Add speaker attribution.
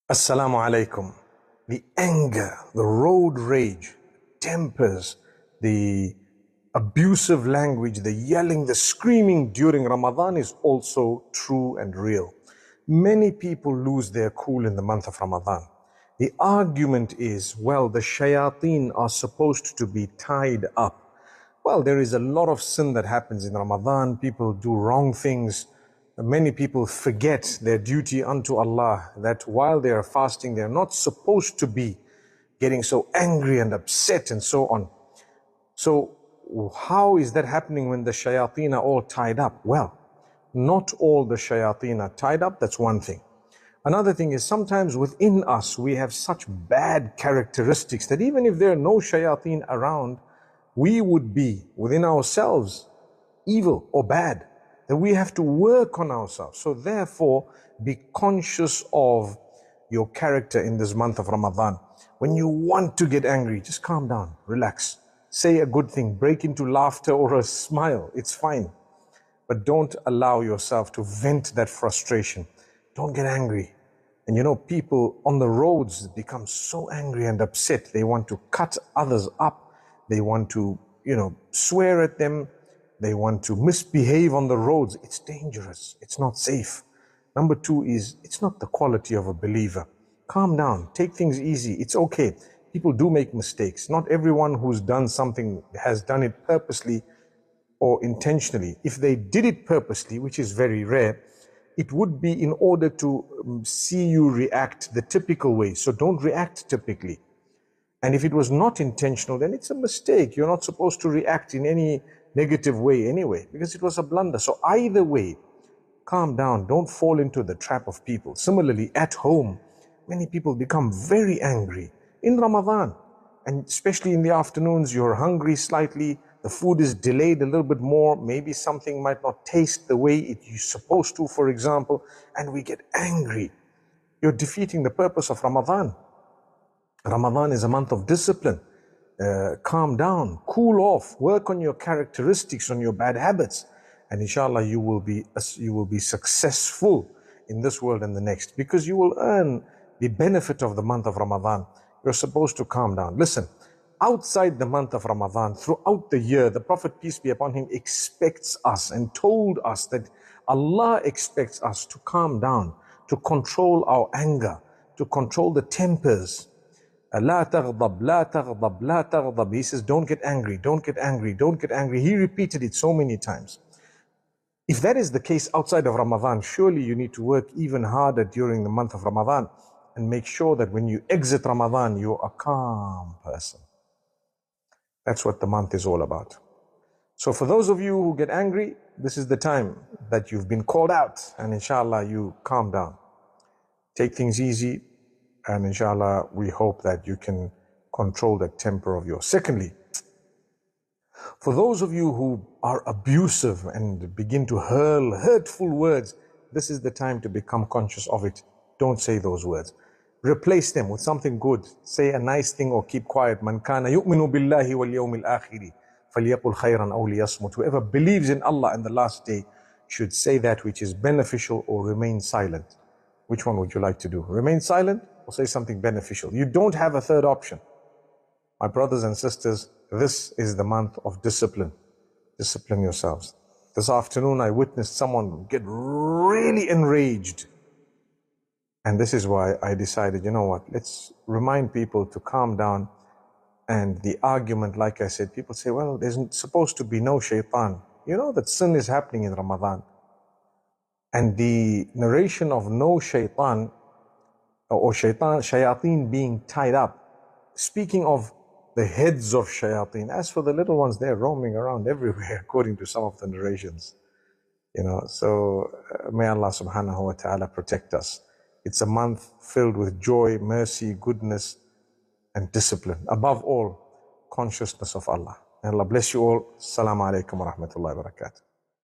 Speaker 1: Assalamu alaikum. The anger, the road rage, tempers, the abusive language, the yelling, the screaming during Ramadan is also true and real. Many people lose their cool in the month of Ramadan. The argument is, well, the shayateen are supposed to be tied up. Well, there is a lot of sin that happens in Ramadan. People do wrong things. Many people forget their duty unto Allah, that while they are fasting, they are not supposed to be getting so angry and upset and so on. So how is that happening when the shayateen are all tied up? Well, not all the shayateen are tied up, that's one thing. Another thing is sometimes within us we have such bad characteristics that even if there are no shayateen around, we would be within ourselves evil or bad, that we have to work on ourselves. So therefore, be conscious of your character in this month of Ramadan. When you want to get angry, just calm down, relax. Say a good thing, break into laughter or a smile, it's fine. But don't allow yourself to vent that frustration. Don't get angry. And you know, people on the roads become so angry and upset. They want to cut others up. They want to, swear at them. They want to misbehave on the roads. It's dangerous. It's not safe. Number two is, it's not the quality of a believer. Calm down. Take things easy. It's okay. People do make mistakes. Not everyone who's done something has done it purposely or intentionally. If they did it purposely, which is very rare, it would be in order to see you react the typical way. So don't react typically. And if it was not intentional, then it's a mistake. You're not supposed to react in any negative way anyway, because it was a blunder. So either way, calm down. Don't fall into the trap of people. Similarly, at home, many people become very angry in Ramadan. And especially in the afternoons, you're hungry slightly. The food is delayed a little bit more. Maybe something might not taste the way you're supposed to, for example, and we get angry. You're defeating the purpose of Ramadan. Ramadan is a month of discipline. Calm down, cool off, work on your characteristics, on your bad habits, and inshallah you will be successful in this world and the next, because you will earn the benefit of the month of Ramadan. You're supposed to calm down. Listen, outside the month of Ramadan, throughout the year, the Prophet, peace be upon him, expects us and told us that Allah expects us to calm down, to control our anger, to control the tempers. لا تغضب, لا تغضب, لا تغضب. He says, don't get angry, don't get angry, don't get angry. He repeated it so many times. If that is the case outside of Ramadan, surely you need to work even harder during the month of Ramadan and make sure that when you exit Ramadan, you're a calm person. That's what the month is all about. So for those of you who get angry, this is the time that you've been called out, and inshallah you calm down. Take things easy. And inshallah, we hope that you can control the temper of yours. Secondly, for those of you who are abusive and begin to hurl hurtful words, this is the time to become conscious of it. Don't say those words. Replace them with something good. Say a nice thing or keep quiet. Man kana yu'minu billahi wal yawmil akhiri falyaqul khayran aw liyasmut. Whoever believes in Allah and the last day should say that which is beneficial or remain silent. Which one would you like to do? Remain silent or say something beneficial? You don't have a third option. My brothers and sisters, this is the month of discipline. Discipline yourselves. This afternoon I witnessed someone get really enraged. And this is why I decided, you know what, let's remind people to calm down. And the argument, like I said, people say, well, there's supposed to be no shaitan. You know that sin is happening in Ramadan. And the narration of no shaitan, or shayateen being tied up, speaking of the heads of shayateen. As for the little ones, they're roaming around everywhere, according to some of the narrations. So may Allah subhanahu wa ta'ala protect us. It's a month filled with joy, mercy, goodness, and discipline. Above all, consciousness of Allah. May Allah bless you all. Assalamu alaikum wa rahmatullahi wa barakatuh.